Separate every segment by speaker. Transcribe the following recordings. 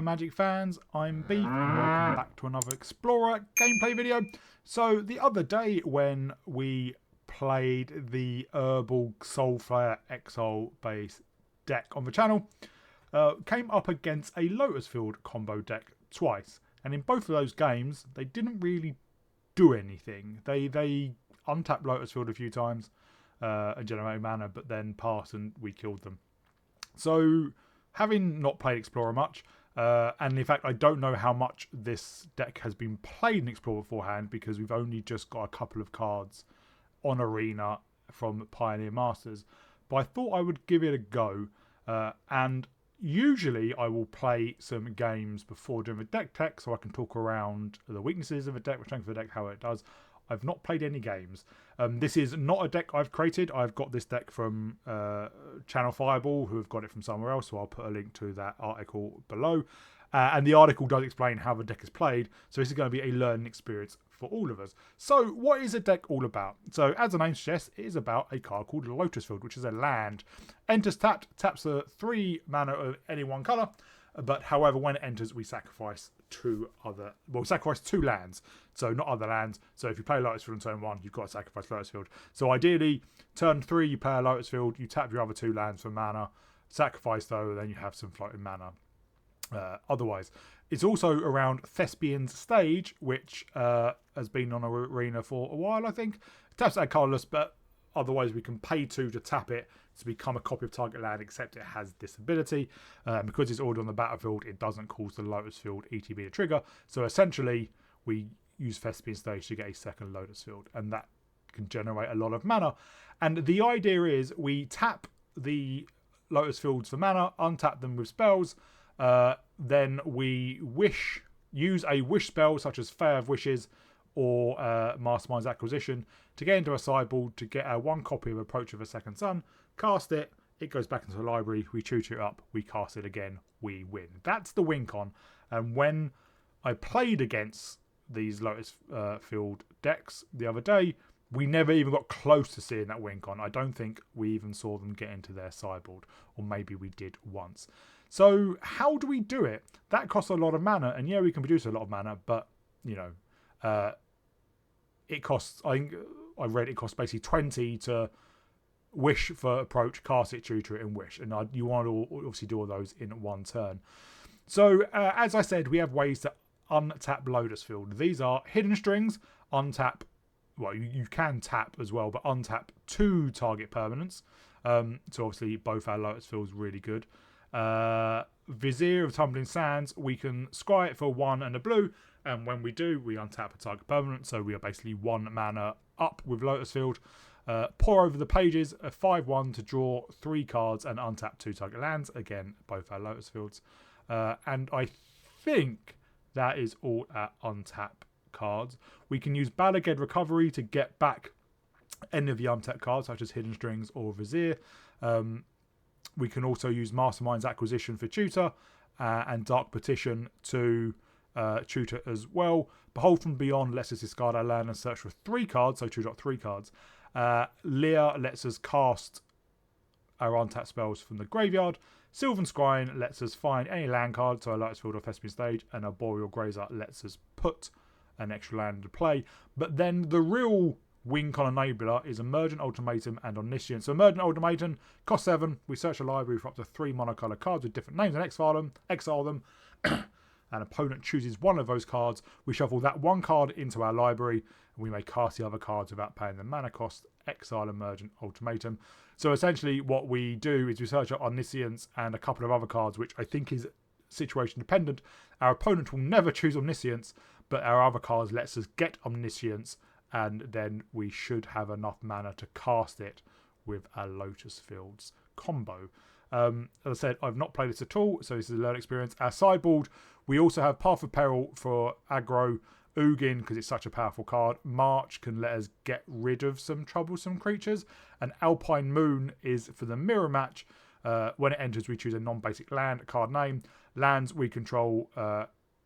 Speaker 1: Magic fans, I'm Beef and welcome back to another Explorer gameplay video. So the other day when we played the Herbal Soulflare Exile based deck on the channel, came up against a Lotusfield combo deck twice, and in both of those games they didn't really do anything. They untapped Lotusfield a few times and generated mana, but then passed and we killed them. So having not played Explorer much, and in fact I don't know how much this deck has been played in Explorer beforehand because we've only just got a couple of cards on Arena from Pioneer Masters, but I thought I would give it a go, and usually I will play some games before doing the deck tech so I can talk around the weaknesses of the deck, the strength of the deck, how it does. I've not played any games. This is not a deck I've created. I've got this deck from ChannelFireball, who have got it from somewhere else, so I'll put a link to that article below. And the article does explain how the deck is played, so this is going to be a learning experience for all of us. So what is a deck all about? So as the name suggests, it is about a card called Lotusfield, which is a land. Enters tapped, taps a 3 mana of any one colour, but however when it enters we sacrifice two lands, so not other lands. So if you play Lotusfield on turn 1, you've got to sacrifice Lotusfield. So ideally turn 3 you play a Lotusfield, you tap your other 2 lands for mana, sacrifice though, then you have some floating mana. Otherwise, it's also around Thespian's stage, which has been on Arena for a while, I think. It taps at colourless, but otherwise we can pay 2 to tap it to become a copy of target land, except it has this ability. Because it's already on the battlefield, it doesn't cause the Lotusfield ETB to trigger. So essentially, we use Thespian's stage to get a second Lotusfield, and that can generate a lot of mana. And the idea is we tap the Lotusfields for mana, untap them with spells. Then we use a wish spell such as Fair of Wishes or Mastermind's Acquisition to get into a sideboard to get our 1 copy of Approach of a Second Sun, cast it, it goes back into the library, we tutor it up, we cast it again, we win. That's the win con. And when I played against these Lotusfield decks the other day, we never even got close to seeing that win con. I don't think we even saw them get into their sideboard, or maybe we did once. So how do we do it? That costs a lot of mana, and yeah, we can produce a lot of mana, but you know, it costs. I think I read it costs basically 20 to wish for approach, cast it, tutor it, and wish, and you want to obviously do all those in one turn. So as I said, we have ways to untap Lotusfield. These are hidden strings. Untap. Well, you can tap as well, but untap 2 target permanents. So obviously both our Lotusfields really good. Vizier of Tumbling Sands, we can scry it for 1 and a blue, and when we do, we untap a target permanent, so we are basically 1 mana up with Lotusfield. Pour over the pages, a 5/1 to draw 3 cards and untap 2 target lands, again both our Lotusfields. And I think that is all our untap cards. We can use Balaged Recovery to get back any of the untapped cards such as Hidden Strings or Vizier. We can also use Mastermind's Acquisition for tutor, and Dark Petition to tutor as well. Behold from Beyond lets us discard our land and search for 3 cards, so 2-3 cards. Lear lets us cast our untapped spells from the graveyard. Sylvan Scrying lets us find any land card, so a Lotusfield or Thespian stage, and a Boreal Grazer lets us put an extra land into play. But then the real win con enabler is Emergent Ultimatum and Omniscience. So Emergent Ultimatum costs 7. We search a library for up to 3 monocolour cards with different names and exile them. An opponent chooses one of those cards. We shuffle that 1 card into our library, and we may cast the other cards without paying the mana cost. Exile Emergent Ultimatum. So essentially what we do is we search out Omniscience and a couple of other cards, which I think is situation dependent. Our opponent will never choose Omniscience, but our other cards lets us get Omniscience, and then we should have enough mana to cast it with our Lotusfields combo. As I said, I've not played this at all, so this is a learning experience. Our sideboard, we also have Path of Peril for aggro, Ugin because it's such a powerful card, March can let us get rid of some troublesome creatures, and Alpine Moon is for the mirror match. When it enters, we choose a non-basic land, card name. Lands we control,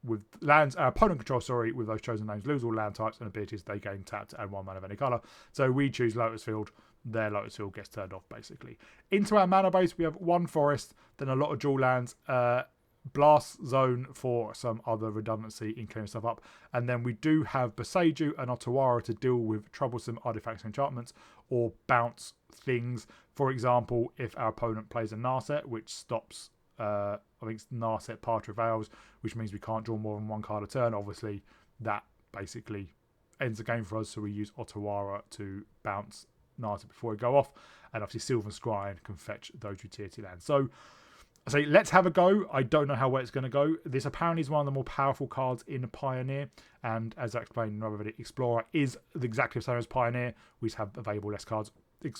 Speaker 1: with lands our opponent controls, with those chosen names, lose all land types and abilities they gain tapped and 1 mana of any colour. So we choose Lotusfield, their Lotusfield gets turned off basically. Into our mana base we have 1 forest, then a lot of dual lands. Blast Zone for some other redundancy in clearing stuff up. And then we do have Besieged and Otawara to deal with troublesome artifacts and enchantments or bounce things. For example, if our opponent plays a Narset, which stops, I think it's Narset Part Travails, which means we can't draw more than one card a turn. Obviously, that basically ends the game for us. So we use Otawara to bounce Narset before we go off. And obviously, Sylvan Scrying can fetch those utility lands. So I say, let's have a go. I don't know how well it's going to go. This apparently is one of the more powerful cards in Pioneer. And as I explained in another video, Explorer is exactly the same as Pioneer. We just have available less cards.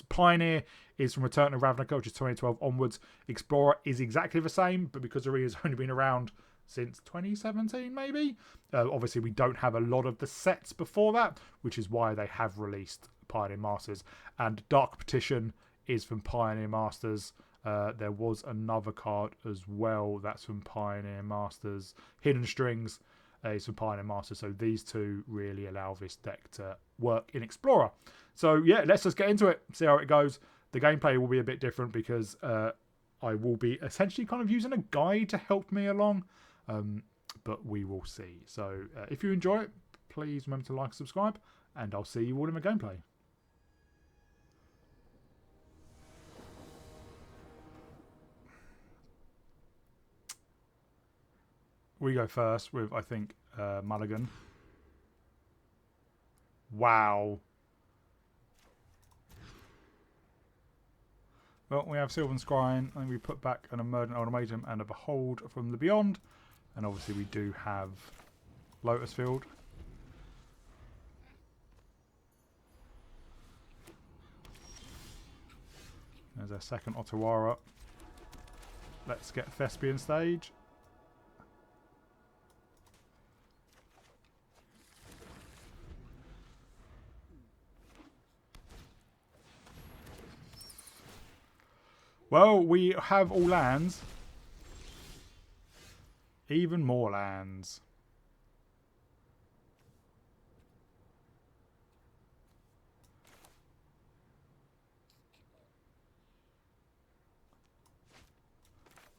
Speaker 1: Pioneer is from Return to Ravnica, which is 2012 onwards. Explorer is exactly the same, but because Arena's only been around since 2017, maybe. Obviously, we don't have a lot of the sets before that, which is why they have released Pioneer Masters. And Dark Petition is from Pioneer Masters. There was another card as well that's from Pioneer Masters. Hidden Strings is from Pioneer Masters. So these two really allow this deck to work in Explorer. So yeah, let's just get into it, see how it goes. The gameplay will be a bit different because I will be essentially kind of using a guide to help me along. But we will see. So if you enjoy it, please remember to like and subscribe. And I'll see you all in the gameplay. We go first with, I think, Mulligan. Wow. Well, we have Sylvan Scrying, and we put back an Emergent Ultimatum and a Behold from the Beyond. And obviously we do have Lotusfield. There's our second Otawara. Let's get Thespian stage. Well, we have all lands. Even more lands.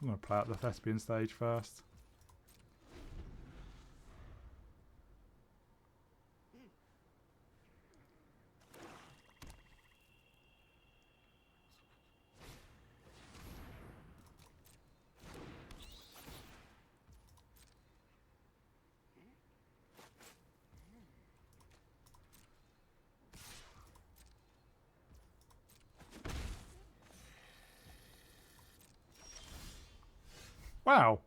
Speaker 1: I'm going to play out the Thespian stage first. Wow.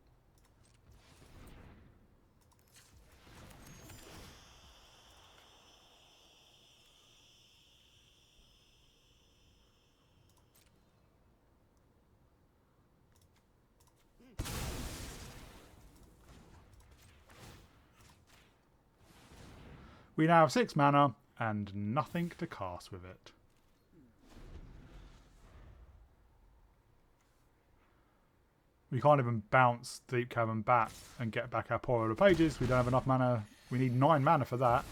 Speaker 1: We now have 6 mana and nothing to cast with it. We can't even bounce Deep Cavern back and get back our poor of the pages. We don't have enough mana. We need 9 mana for that.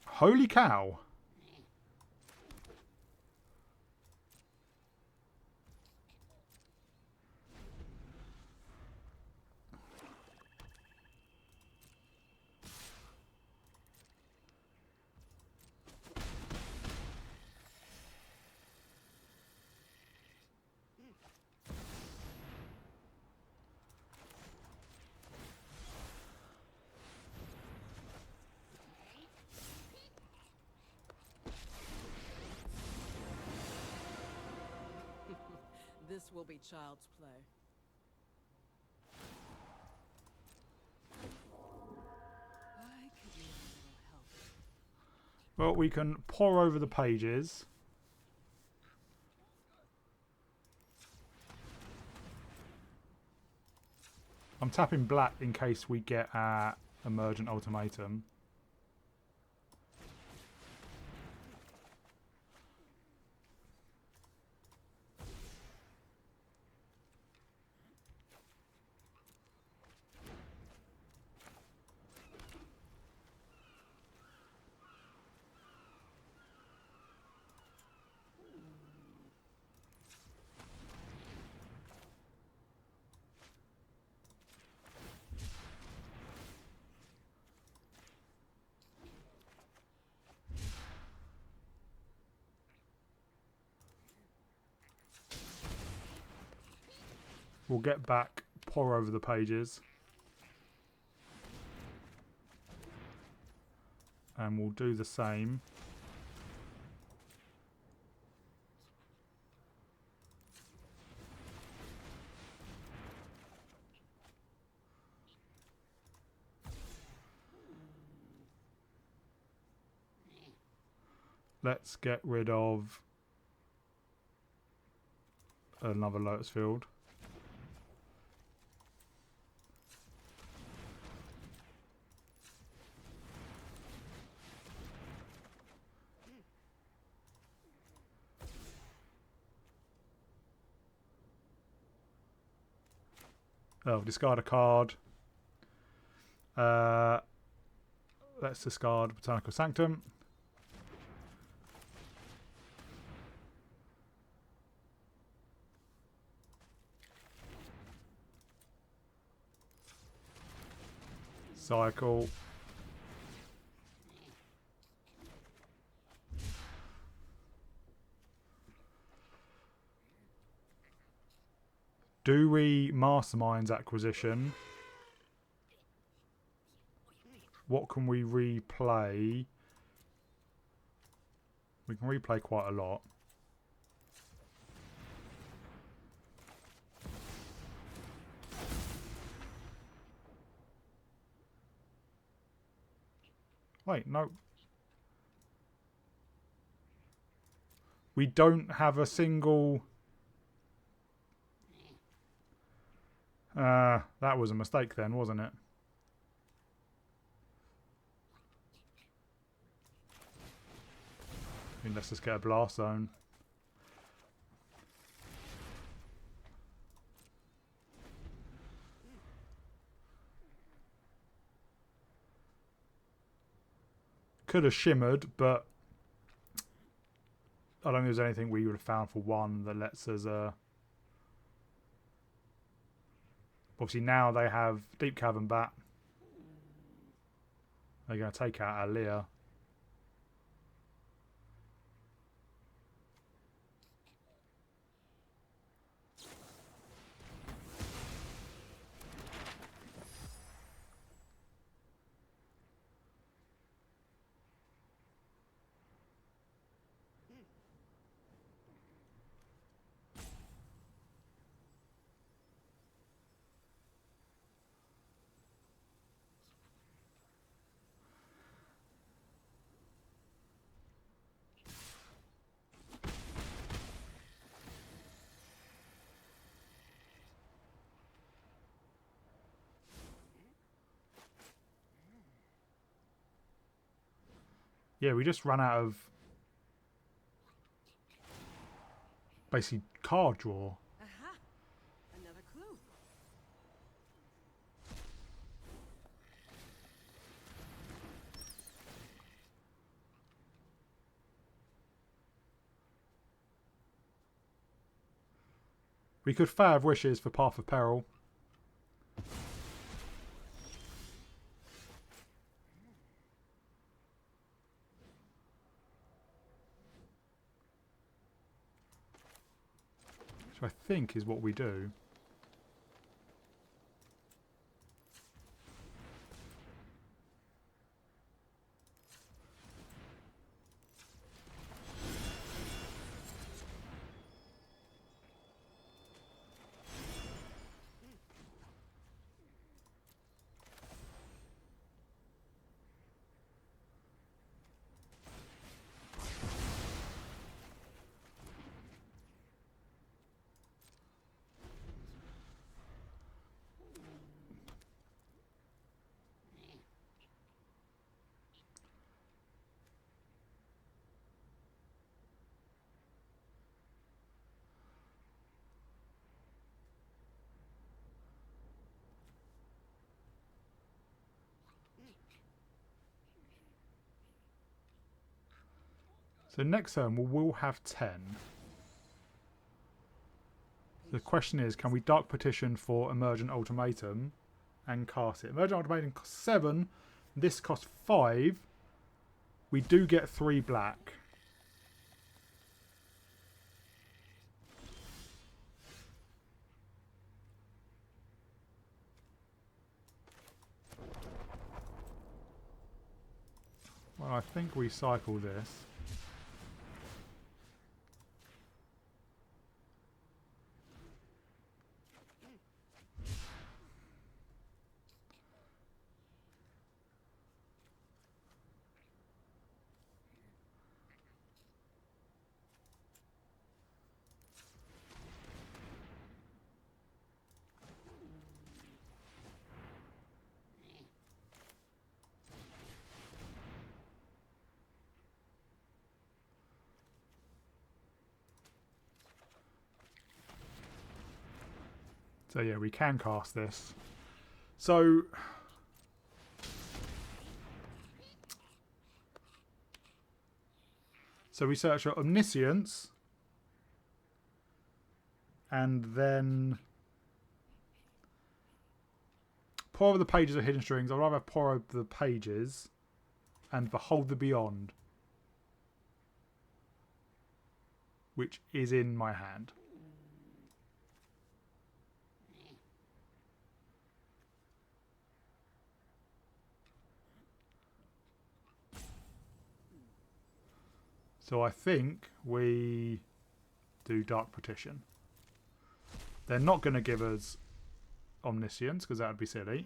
Speaker 1: Holy cow.
Speaker 2: This will be child's play. I could use a little help.
Speaker 1: Well, we can pour over the pages. I'm tapping black in case we get our Emergent Ultimatum. We'll get back, pour over the pages. And we'll do the same. Let's get rid of another Lotus field. Oh, discard a card. Let's discard Botanical Sanctum. Cycle. Do we Masterminds acquisition? What can we replay? We can replay quite a lot. Wait, no. We don't have a single... that was a mistake then, wasn't it? I mean, let's just get a blast zone. Could have shimmered, but I don't think there's anything we would have found for one that lets us... Obviously now they have Deep Cavern Bat. They're going to take out Alea. Yeah, we just ran out of basically card draw.
Speaker 2: Aha! Another clue.
Speaker 1: We could Fair of Wishes for Path of Peril. Which I think is what we do. So next turn we'll have 10. The question is, can we Dark Petition for Emergent Ultimatum and cast it? Emergent Ultimatum costs 7. This costs 5. We do get 3 black. I think we cycle this. So yeah, we can cast this. So we search for Omniscience, and then pour over the pages of Hidden Strings. I'd rather pour over the pages and Behold the Beyond, which is in my hand. So I think we do Dark Petition. They're not going to give us Omniscience because that would be silly.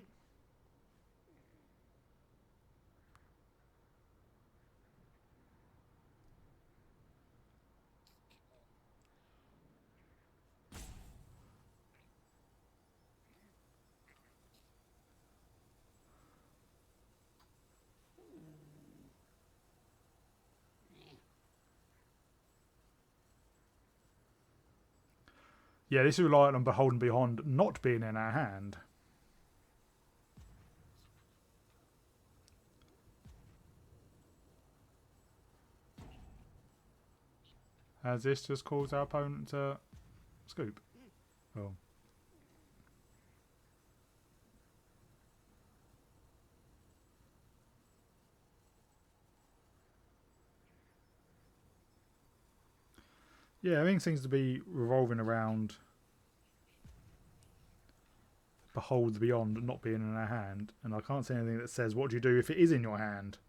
Speaker 1: Yeah, this is reliant on Behold and Beyond not being in our hand. Has this just caused our opponent to scoop? Oh. Yeah, everything seems to be revolving around Behold the Beyond not being in our hand. And I can't see anything that says, what do you do if it is in your hand?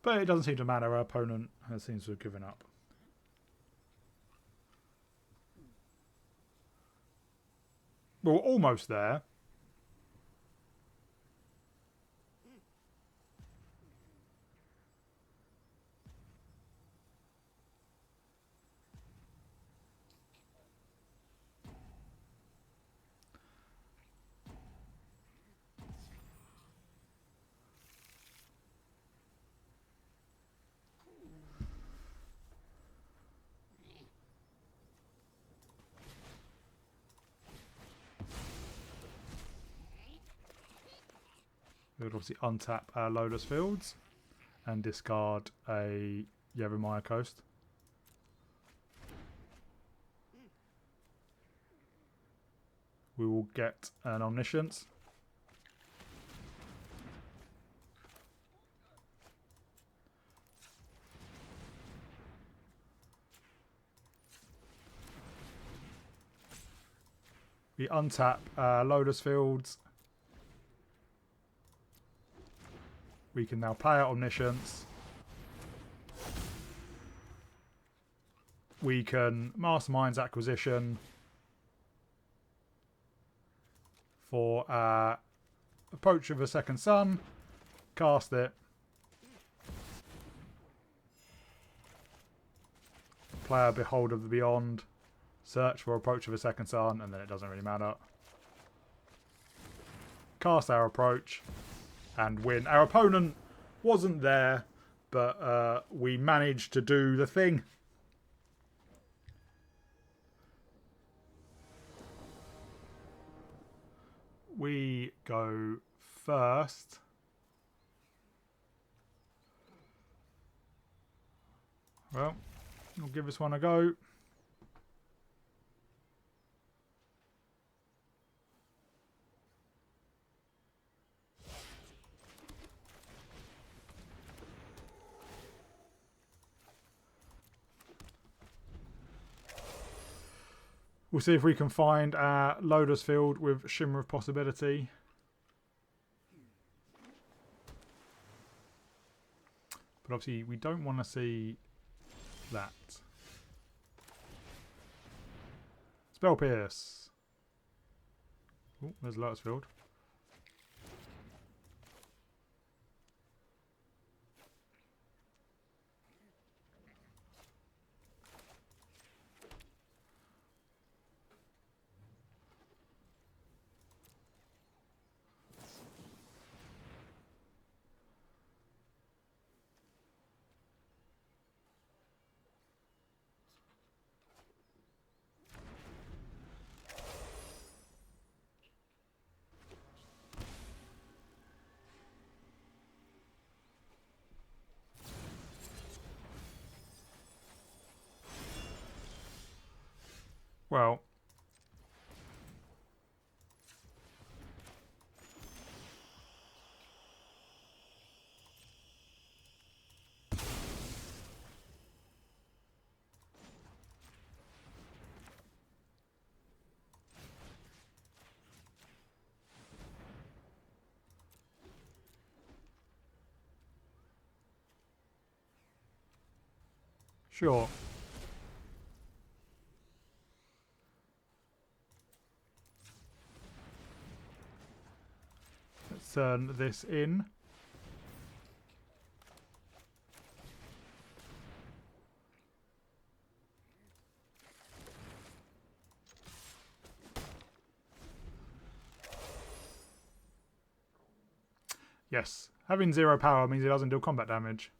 Speaker 1: But it doesn't seem to matter. Our opponent seems to have given up. We're almost there. We would obviously untap our Lotus fields and discard a Yevimaya Coast. We will get an Omniscience. We untap Lotus fields. We can now play out Omniscience. We can Mastermind's Acquisition for Approach of a Second Sun. Cast it. Play a Behold of the Beyond. Search for Approach of a Second Sun, and then it doesn't really matter. Cast our Approach and win. Our opponent wasn't there, but we managed to do the thing. We go first. Well, we'll give this one a go. We'll see if we can find our Lotus field with Shimmer of Possibility. But obviously we don't want to see that. Spell Pierce. Oh, there's Lotus field. Well, sure. Let's turn this in. Yes, having 0 power means it doesn't deal combat damage.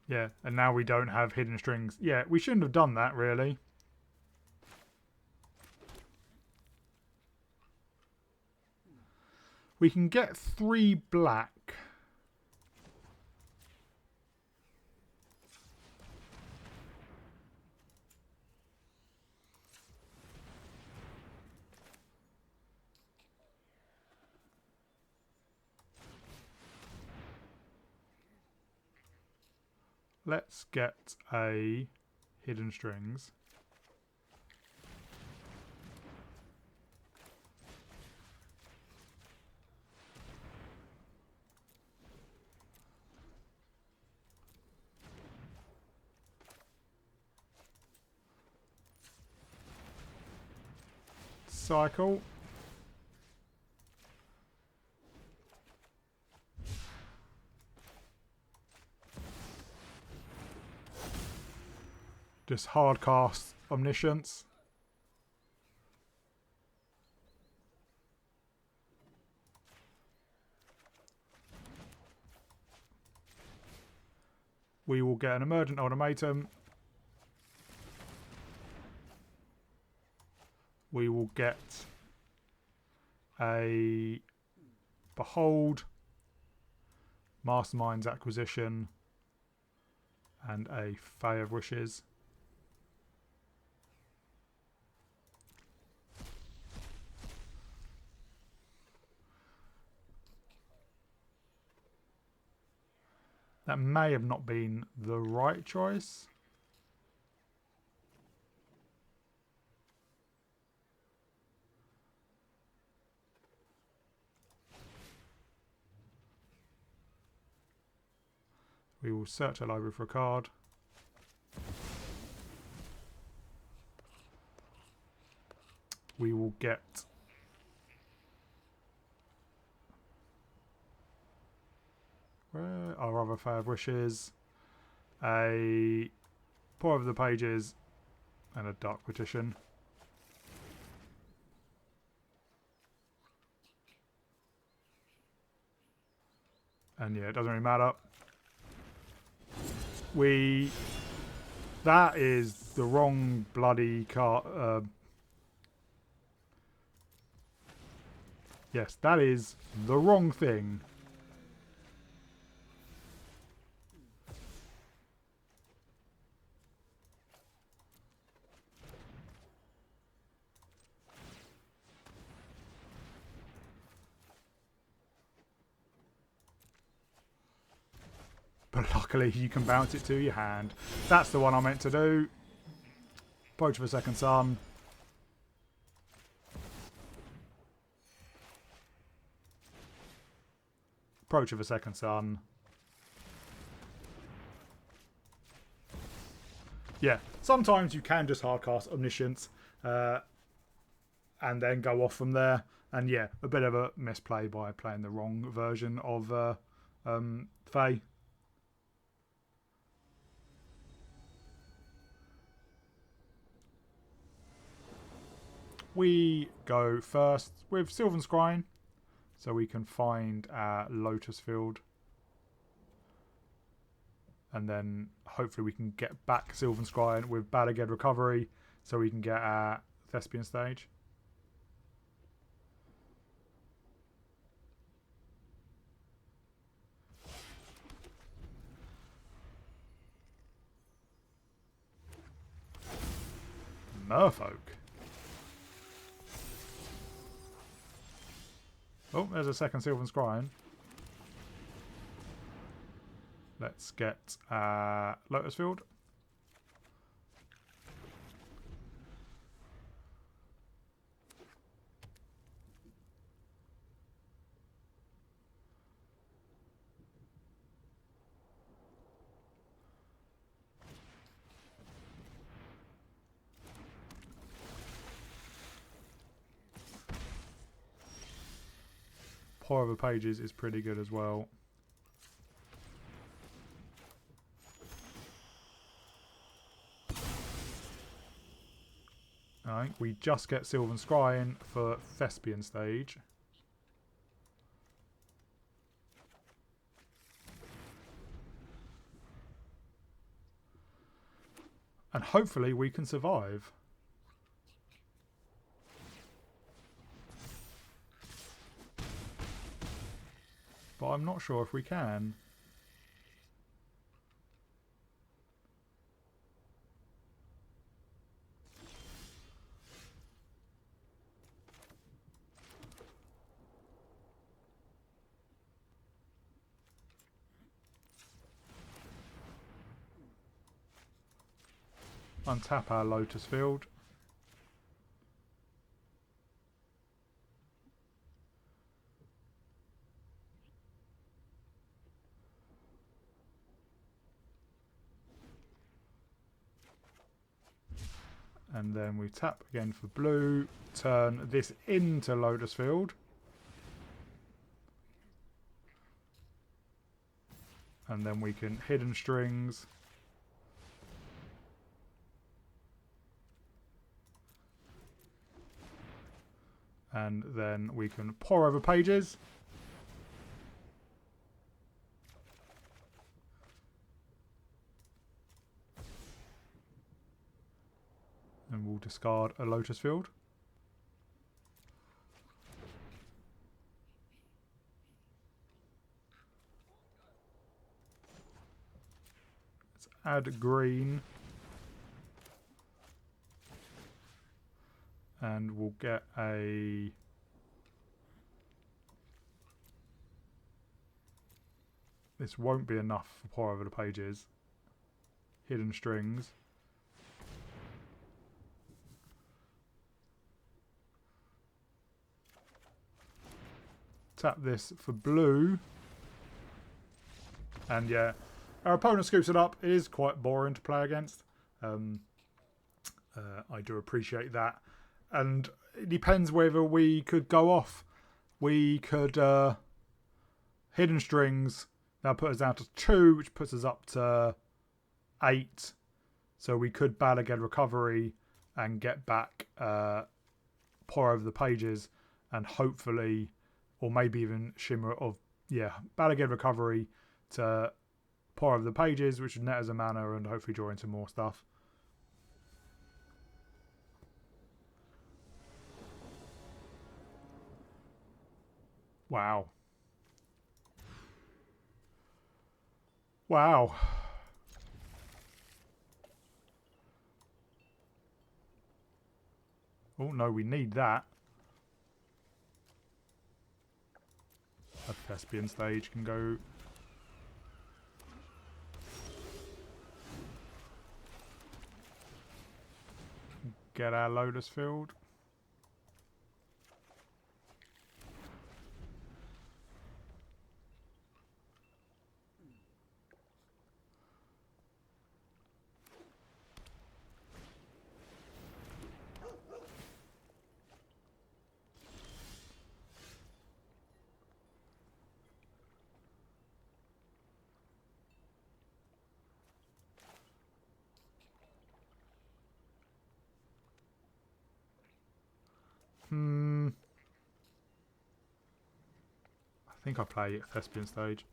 Speaker 1: Yeah, and now we don't have hidden strings. Yeah, we shouldn't have done that, really. We can get 3 black. Let's get a hidden strings. Cycle. Just hard cast Omniscience. We will get an Emergent Ultimatum. We will get a Behold, Mastermind's Acquisition, and a Fae of Wishes. That may have not been the right choice. We will search our library for a card. We will get where our other Fae of Wishes, a Pour Over the Pages, and a Dark Petition. And yeah, it doesn't really matter. That is the wrong bloody card. Yes, that is the wrong thing. But luckily you can bounce it to your hand. That's the one I meant to do. Approach of a Second Sun. Approach of a Second Sun. Yeah, sometimes you can just hardcast Omniscience and then go off from there. And yeah, a bit of a misplay by playing the wrong version of Fae. We go first with Sylvan Scrying, so we can find our Lotus field. And then hopefully we can get back Sylvan Scrying with Balaged Recovery, so we can get our Thespian stage. Merfolk. Oh, there's a second Sylvan Scrying. Let's get Lotus field. Pour over pages is pretty good as well. Alright, we just get Sylvan Scrying for Thespian stage. And hopefully we can survive. But I'm not sure if we can. Untap our Lotus field. And then we tap again for blue, turn this into Lotus field. And then we can Hidden Strings. And then we can pour over pages. And we'll discard a Lotus field. Let's add green. And we'll get a... This won't be enough for pour over the pages. Hidden Strings. Tap this for blue. And yeah, our opponent scoops it up. It is quite boring to play against. I do appreciate that. And it depends whether we could go off. We could Hidden Strings. That put us down to 2, which puts us up to 8. So we could Balaged Recovery and get back pour over the pages and hopefully, or maybe even Shimmer of, yeah, Balaged Recovery to pour over the pages, which would net as a mana and hopefully draw into more stuff. Wow. Wow. Oh no, we need that. A Thespian stage can go. Get our Lotus field. I think I play Thespian stage.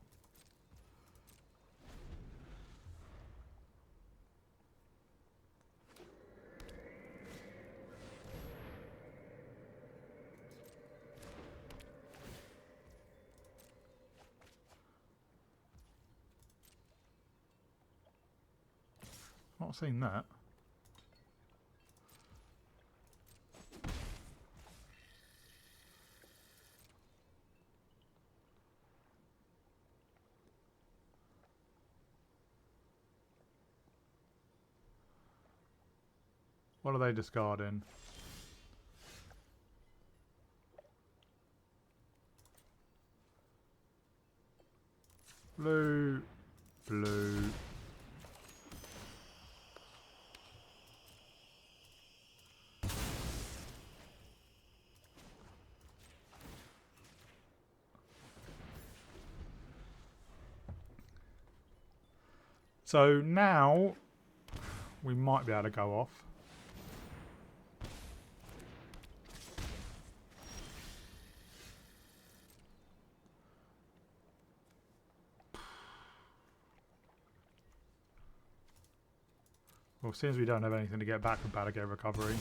Speaker 1: Not seeing that. What are they discarding? Blue, blue. So now we might be able to go off. Well, since we don't have anything to get back, we're about to get recovery.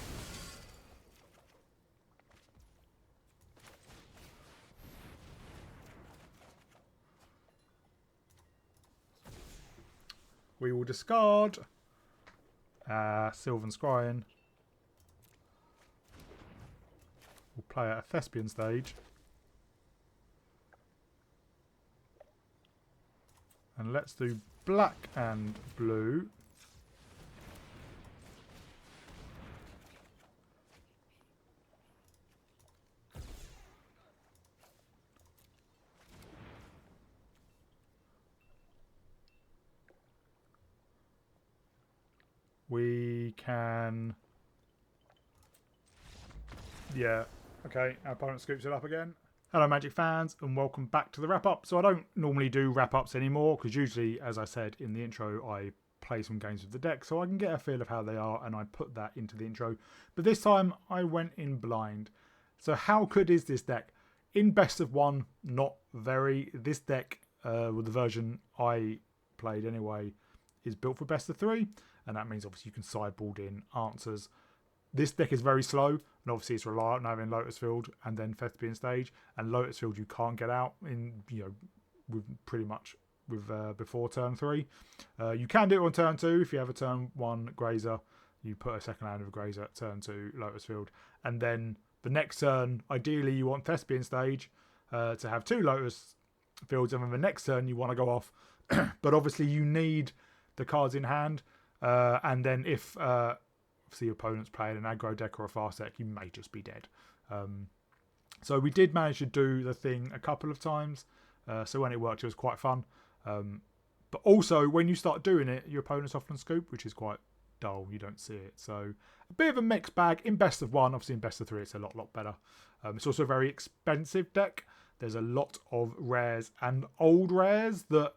Speaker 1: We will discard Sylvan Scrying. We'll play at a Thespian stage. And let's do black and blue. We can... Yeah, okay, our opponent scoops it up again. Hello Magic fans and welcome back to the wrap up. So I don't normally do wrap ups anymore because usually, as I said in the intro, I play some games with the deck so I can get a feel of how they are and I put that into the intro. But this time I went in blind. So how good is this deck? In best of one, not very. This deck, with the version I played anyway, is built for best of three. And that means obviously you can sideboard in answers. This deck is very slow, and obviously it's reliant on having Lotus Field and then Thespian stage. And Lotus Field you can't get out in, with pretty much with before turn 3. You can do it on turn 2 if you have a turn 1 Grazer. You put a second land of a Grazer at turn 2 Lotus Field, and then the next turn, ideally you want Thespian stage to have 2 Lotus Fields, and then the next turn you want to go off. But obviously you need the cards in hand. And then if obviously your opponent's playing an aggro deck or a fast deck, you may just be dead. So we did manage to do the thing a couple of times. So when it worked, it was quite fun. But also, when you start doing it, your opponent's often scoop, which is quite dull. You don't see it. So a bit of a mixed bag. In best of one, obviously in best of 3, it's a lot better. It's also a very expensive deck. There's a lot of rares and old rares that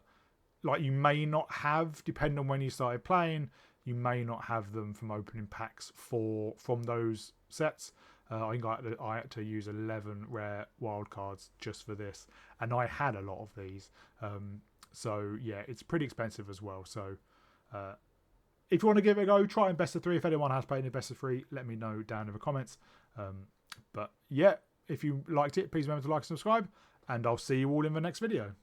Speaker 1: you may not have, depending on when you started playing. You may not have them from opening packs from those sets. I think I had to use 11 rare wildcards just for this, and I had a lot of these. So yeah, it's pretty expensive as well. So if you want to give it a go, try in best of 3. If anyone has played in best of 3, let me know down in the comments. But yeah, if you liked it, please remember to like and subscribe, and I'll see you all in the next video.